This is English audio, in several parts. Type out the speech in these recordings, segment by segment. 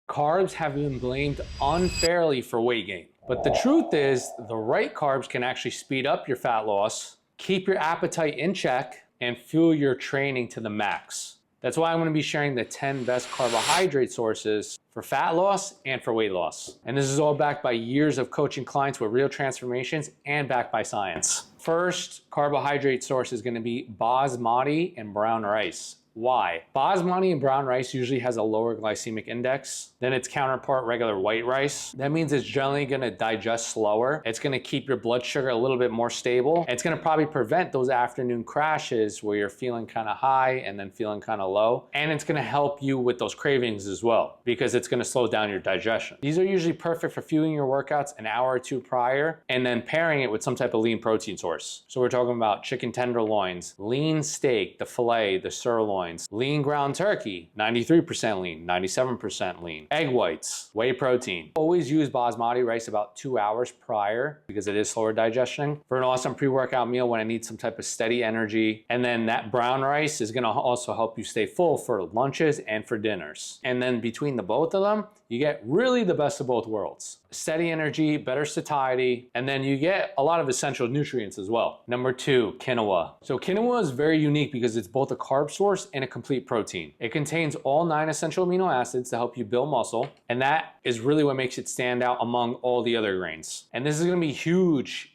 Carbs have been blamed unfairly for weight gain. But the truth is, the right carbs can actually speed up your fat loss, keep your appetite in check, and fuel your training to the max. That's why I'm going to be sharing the 10 best carbohydrate sources for fat loss and for weight loss. And this is all backed by years of coaching clients with real transformations and backed by science. First carbohydrate source is going to be Basmati and brown rice. Why? Basmati and brown rice usually has a lower glycemic index than its counterpart, regular white rice. That means it's generally gonna digest slower. It's gonna keep your blood sugar a little bit more stable. It's gonna probably prevent those afternoon crashes where you're feeling kind of high and then feeling kind of low. And it's gonna help you with those cravings as well, because it's gonna slow down your digestion. These are usually perfect for fueling your workouts an hour or two prior, and then pairing it with some type of lean protein source. So we're talking about chicken tenderloins, lean steak, the filet, the sirloin, lean ground turkey, 93% lean, 97% lean, egg whites, whey protein. Always use basmati rice about 2 hours prior because it is slower digestion for an awesome pre-workout meal when I need some type of steady energy. And then that brown rice is gonna also help you stay full for lunches and for dinners. And then between the both of them, you get really the best of both worlds. Steady energy, better satiety, and then you get a lot of essential nutrients as well. Number 2, quinoa. So quinoa is very unique because it's both a carb source and a complete protein. It contains all 9 essential amino acids to help you build muscle, and that is really what makes it stand out among all the other grains. And this is gonna be huge,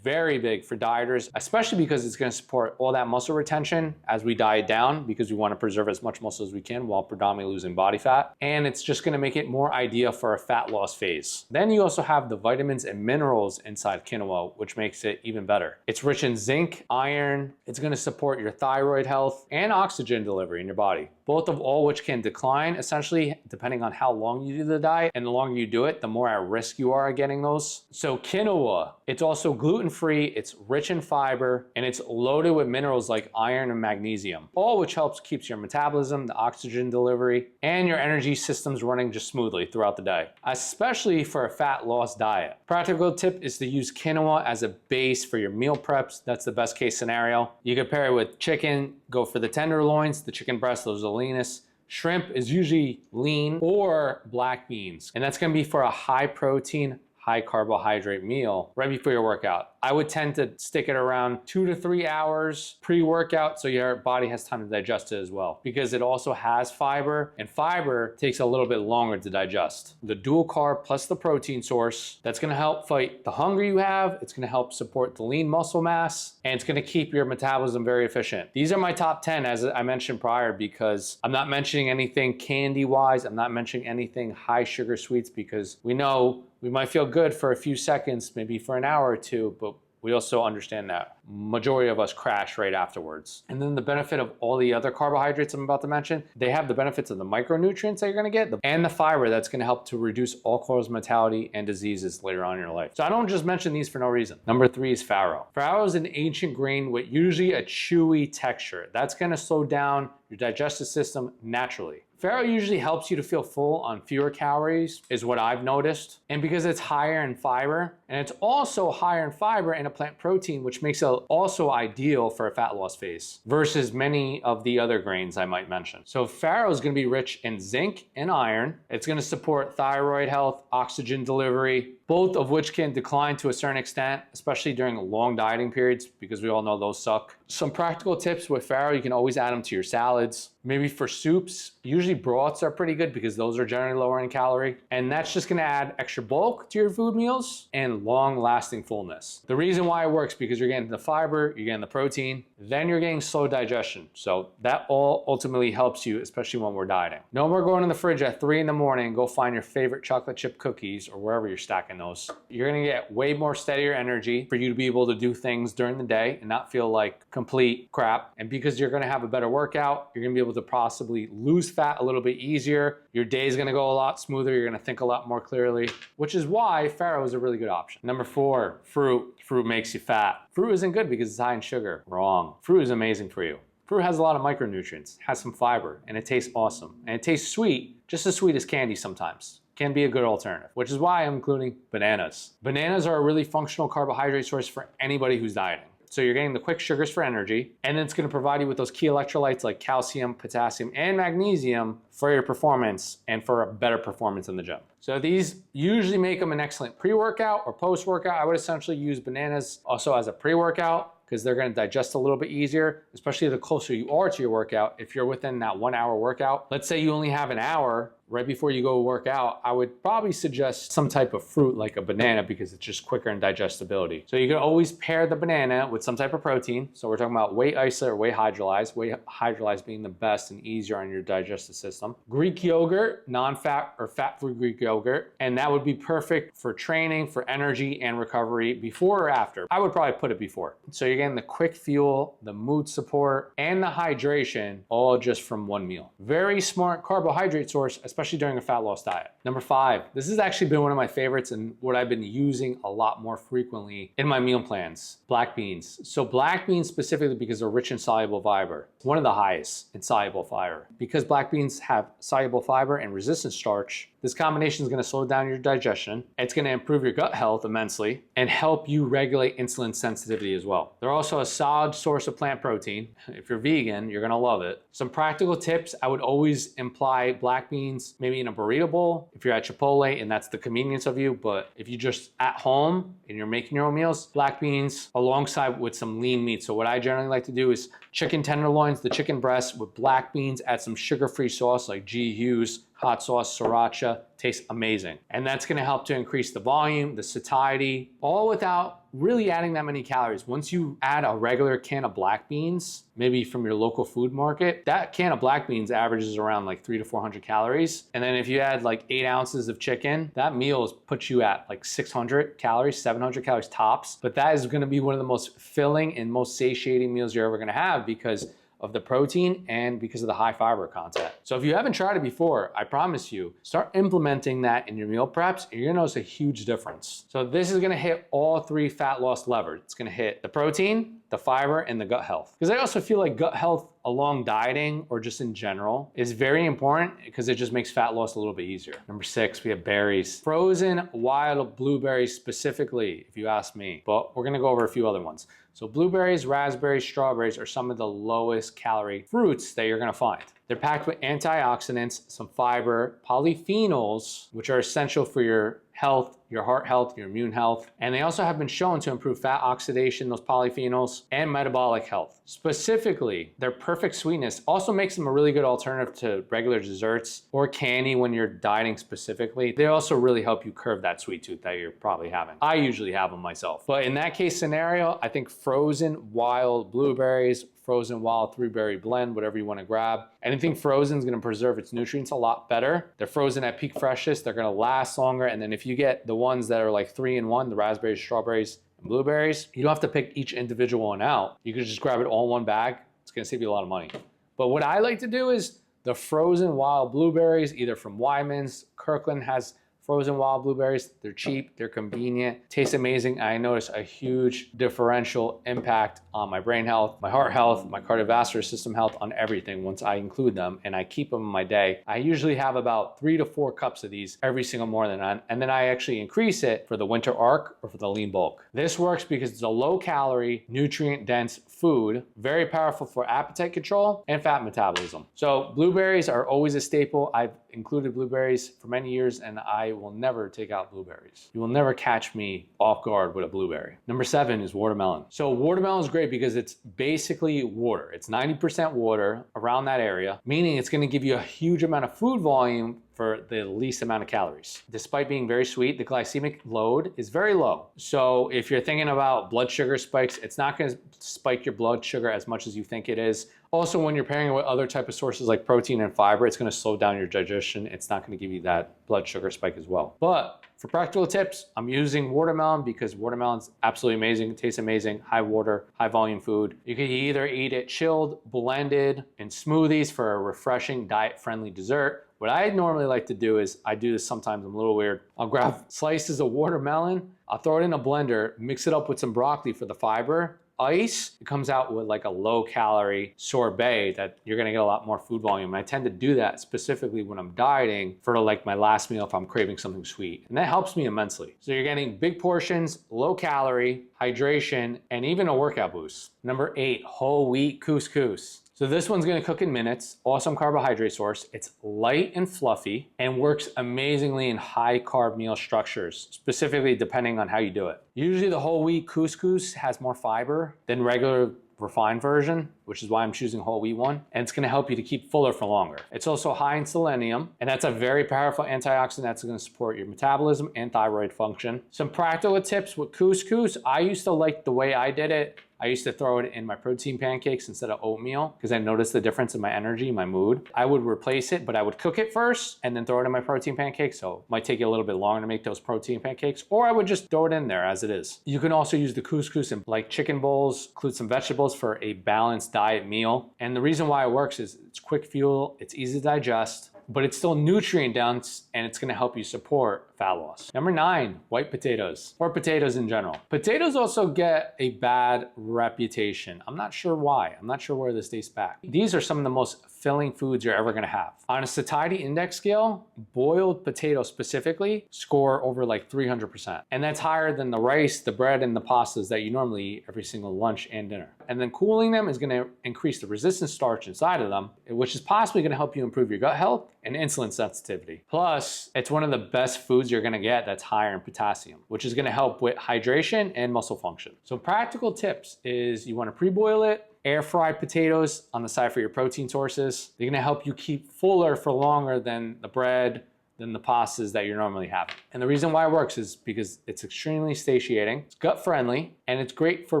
very big for dieters, especially because it's gonna support all that muscle retention as we diet down, because we wanna preserve as much muscle as we can while predominantly losing body fat. And it's just gonna make it more ideal for a fat loss phase. Then you also have the vitamins and minerals inside quinoa, which makes it even better. It's rich in zinc, iron, it's gonna support your thyroid health and oxygen delivery in your body, both of all which can decline essentially depending on how long you do the diet, and the longer you do it, the more at risk you are of getting those. So quinoa, it's also gluten-free, it's rich in fiber, and it's loaded with minerals like iron and magnesium, all which helps keeps your metabolism, the oxygen delivery, and your energy systems running just smoothly throughout the day, especially for a fat loss diet. Practical tip is to use quinoa as a base for your meal preps. That's the best case scenario. You can pair it with chicken, go for the tenderloins, the chicken breast, those are the leanest. Shrimp is usually lean, or black beans. And that's gonna be for a high protein, high carbohydrate meal right before your workout. I would tend to stick it around 2 to 3 hours pre-workout so your body has time to digest it as well, because it also has fiber, and fiber takes a little bit longer to digest. The dual carb plus the protein source, that's gonna help fight the hunger you have, it's gonna help support the lean muscle mass, and it's gonna keep your metabolism very efficient. These are my top 10 as I mentioned prior, because I'm not mentioning anything candy-wise, I'm not mentioning anything high sugar sweets, because we know we might feel good for a few seconds, maybe for an hour or two, but we also understand that majority of us crash right afterwards. And then the benefit of all the other carbohydrates I'm about to mention, they have the benefits of the micronutrients that you're gonna get and the fiber that's gonna help to reduce all-cause mortality and diseases later on in your life. So I don't just mention these for no reason. Number 3 is Pharaoh. Pharaoh is an ancient grain with usually a chewy texture. That's gonna slow down your digestive system naturally. Pharaoh usually helps you to feel full on fewer calories, is what I've noticed. And because it's higher in fiber, and it's also higher in fiber and a plant protein, which makes it also ideal for a fat loss phase versus many of the other grains I might mention. So Pharaoh is gonna be rich in zinc and iron. It's gonna support thyroid health, oxygen delivery, both of which can decline to a certain extent, especially during long dieting periods, because we all know those suck. Some practical tips with Pharaoh, you can always add them to your salads. Maybe for soups, usually broths are pretty good because those are generally lower in calorie. And that's just gonna add extra bulk to your food meals and long-lasting fullness. The reason why it works, because you're getting the fiber, you're getting the protein, then you're getting slow digestion. So that all ultimately helps you, especially when we're dieting. No more going in the fridge at 3 in the morning and go find your favorite chocolate chip cookies or wherever you're stacking those. You're gonna get way more steadier energy for you to be able to do things during the day and not feel like complete crap. And because you're gonna have a better workout, you're gonna be able to possibly lose fat a little bit easier. Your day is gonna go a lot smoother. You're gonna think a lot more clearly, which is why Pharaoh is a really good option. Number 4, fruit. Fruit makes you fat. Fruit isn't good because it's high in sugar. Wrong. Fruit is amazing for you. Fruit has a lot of micronutrients, has some fiber, and it tastes awesome. And it tastes sweet, just as sweet as candy sometimes. Can be a good alternative, which is why I'm including bananas. Bananas are a really functional carbohydrate source for anybody who's dieting. So you're getting the quick sugars for energy, and then it's gonna provide you with those key electrolytes like calcium, potassium, and magnesium for your performance and for a better performance in the gym. So these usually make them an excellent pre-workout or post-workout. I would essentially use bananas also as a pre-workout because they're gonna digest a little bit easier, especially the closer you are to your workout. If you're within that 1 hour workout, let's say you only have an hour right before you go work out, I would probably suggest some type of fruit like a banana because it's just quicker in digestibility. So you can always pair the banana with some type of protein. So we're talking about whey isolate or whey hydrolyzed being the best and easier on your digestive system. Greek yogurt, non-fat or fat-free Greek yogurt, and that would be perfect for training, for energy and recovery before or after. I would probably put it before. So you're getting the quick fuel, the mood support, and the hydration all just from one meal. Very smart carbohydrate source, especially during a fat loss diet. Number 5, this has actually been one of my favorites and what I've been using a lot more frequently in my meal plans, black beans. So black beans specifically because they're rich in soluble fiber, one of the highest in soluble fiber. Because black beans have soluble fiber and resistant starch, this combination is gonna slow down your digestion. It's gonna improve your gut health immensely and help you regulate insulin sensitivity as well. They're also a solid source of plant protein. If you're vegan, you're gonna love it. Some practical tips, I would always imply black beans maybe in a burrito bowl if you're at Chipotle and that's the convenience of you, but if you're just at home and you're making your own meals, black beans alongside with some lean meat. So what I generally like to do is chicken tenderloins, the chicken breast with black beans, add some sugar-free sauce like G. Hughes, hot sauce, sriracha, tastes amazing. And that's gonna help to increase the volume, the satiety, all without really adding that many calories. Once you add a regular can of black beans, maybe from your local food market, that can of black beans averages around like 300 to 400 calories. And then if you add like 8 ounces of chicken, that meal puts you at like 600 calories, 700 calories tops. But that is gonna be one of the most filling and most satiating meals you're ever gonna have because of the protein and because of the high fiber content. So if you haven't tried it before, I promise you, start implementing that in your meal preps and you're gonna notice a huge difference. So this is gonna hit all 3 fat loss levers. It's gonna hit the protein, the fiber, and the gut health. Because I also feel like gut health along dieting or just in general is very important because it just makes fat loss a little bit easier. Number 6, we have berries. Frozen wild blueberries specifically, if you ask me, but we're gonna go over a few other ones. So blueberries, raspberries, strawberries are some of the lowest calorie fruits that you're gonna find. They're packed with antioxidants, some fiber, polyphenols, which are essential for your health, your heart health, your immune health. And they also have been shown to improve fat oxidation, those polyphenols, and metabolic health. Specifically, their perfect sweetness also makes them a really good alternative to regular desserts or candy when you're dieting specifically. They also really help you curb that sweet tooth that you're probably having. I usually have them myself. But in that case scenario, I think frozen wild blueberries, frozen wild 3-berry blend, whatever you want to grab. Anything frozen is going to preserve its nutrients a lot better. They're frozen at peak freshness. They're going to last longer. And then if you get the ones that are like 3-in-1, the raspberries, strawberries, and blueberries, you don't have to pick each individual one out. You can just grab it all in one bag. It's going to save you a lot of money. But what I like to do is the frozen wild blueberries, either from Wyman's, Kirkland has frozen wild blueberries. They're cheap, they're convenient, taste amazing. I notice a huge differential impact on my brain health, my heart health, my cardiovascular system health, on everything once I include them and I keep them in my day. I usually have about 3 to 4 cups of these every single morning, and then I actually increase it for the winter arc or for the lean bulk. This works because it's a low calorie, nutrient dense food, very powerful for appetite control and fat metabolism. So blueberries are always a staple. I've included blueberries for many years and I will never take out blueberries. You will never catch me off guard with a blueberry. Number 7 is watermelon. So watermelon is great because it's basically water. It's 90% water around that area, meaning it's gonna give you a huge amount of food volume for the least amount of calories. Despite being very sweet, the glycemic load is very low. So if you're thinking about blood sugar spikes, it's not gonna spike your blood sugar as much as you think it is. Also, when you're pairing it with other type of sources like protein and fiber, it's gonna slow down your digestion. It's not gonna give you that blood sugar spike as well. But for practical tips, I'm using watermelon because watermelon's absolutely amazing, it tastes amazing, high water, high volume food. You can either eat it chilled, blended, in smoothies for a refreshing, diet-friendly dessert. What I normally like to do is, I do this sometimes, I'm a little weird. I'll grab slices of watermelon, I'll throw it in a blender, mix it up with some broccoli for the fiber, ice, it comes out with like a low calorie sorbet that you're gonna get a lot more food volume. And I tend to do that specifically when I'm dieting for like my last meal if I'm craving something sweet. And that helps me immensely. So you're getting big portions, low calorie, hydration, and even a workout boost. Number 8, whole wheat couscous. So this one's gonna cook in minutes, awesome carbohydrate source. It's light and fluffy and works amazingly in high carb meal structures, specifically depending on how you do it. Usually the whole wheat couscous has more fiber than regular refined version, which is why I'm choosing whole wheat one. And it's gonna help you to keep fuller for longer. It's also high in selenium, and that's a very powerful antioxidant that's gonna support your metabolism and thyroid function. Some practical tips with couscous. I used to like the way I did it. I used to throw it in my protein pancakes instead of oatmeal because I noticed the difference in my energy, my mood. I would replace it, but I would cook it first and then throw it in my protein pancakes. So it might take you a little bit longer to make those protein pancakes, or I would just throw it in there as it is. You can also use the couscous in like chicken bowls, include some vegetables for a balanced diet meal. And the reason why it works is it's quick fuel, it's easy to digest, but it's still nutrient dense and it's gonna help you support fat loss. Number 9, white potatoes, or potatoes in general. Potatoes also get a bad reputation. I'm not sure why. I'm not sure where this dates back. These are some of the most filling foods you're ever gonna have. On a satiety index scale, boiled potatoes specifically score over like 300%. And that's higher than the rice, the bread, and the pastas that you normally eat every single lunch and dinner. And then cooling them is gonna increase the resistant starch inside of them, which is possibly gonna help you improve your gut health and insulin sensitivity. Plus, it's one of the best foods you're gonna get that's higher in potassium, which is gonna help with hydration and muscle function. So practical tips is you wanna pre-boil it, air fried potatoes on the side for your protein sources. They're gonna help you keep fuller for longer than the bread, than the pastas that you're normally having. And the reason why it works is because it's extremely satiating, it's gut friendly, and it's great for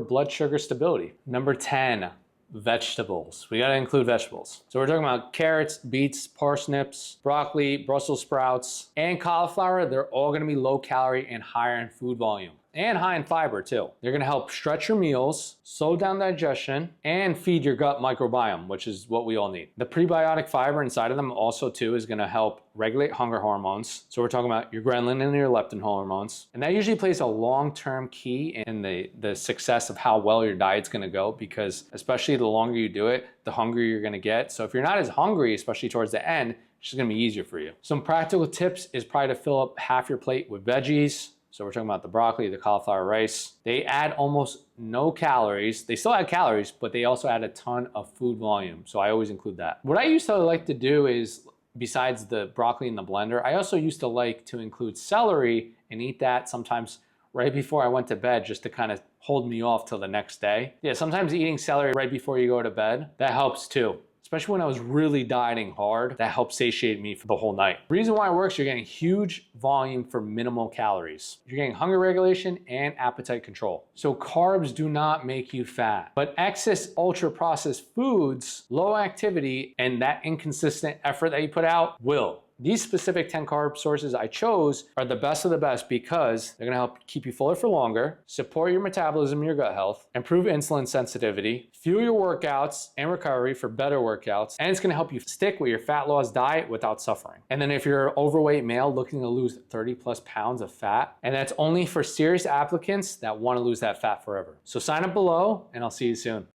blood sugar stability. Number 10, vegetables. We gotta include vegetables. So we're talking about carrots, beets, parsnips, broccoli, Brussels sprouts, and cauliflower. They're all gonna be low calorie and higher in food volume. And high in fiber too. They're gonna help stretch your meals, slow down digestion, and feed your gut microbiome, which is what we all need. The prebiotic fiber inside of them also too is gonna help regulate hunger hormones. So we're talking about your ghrelin and your leptin hormones. And that usually plays a long-term key in the success of how well your diet's gonna go, because especially the longer you do it, the hungrier you're gonna get. So if you're not as hungry, especially towards the end, it's just gonna be easier for you. Some practical tips is probably to fill up half your plate with veggies. So we're talking about the broccoli, the cauliflower, rice. They add almost no calories. They still add calories, but they also add a ton of food volume. So I always include that. What I used to like to do is, besides the broccoli in the blender, I also used to like to include celery and eat that sometimes right before I went to bed, just to kind of hold me off till the next day. Yeah, sometimes eating celery right before you go to bed, that helps too. Especially when I was really dieting hard, that helped satiate me for the whole night. The reason why it works, you're getting huge volume for minimal calories. You're getting hunger regulation and appetite control. So carbs do not make you fat, but excess ultra processed foods, low activity, and that inconsistent effort that you put out will. These specific 10 carb sources I chose are the best of the best because they're gonna help keep you fuller for longer, support your metabolism, your gut health, improve insulin sensitivity, fuel your workouts and recovery for better workouts, and it's gonna help you stick with your fat loss diet without suffering. And then if you're an overweight male looking to lose 30 plus pounds of fat, and that's only for serious applicants that wanna lose that fat forever. So sign up below and I'll see you soon.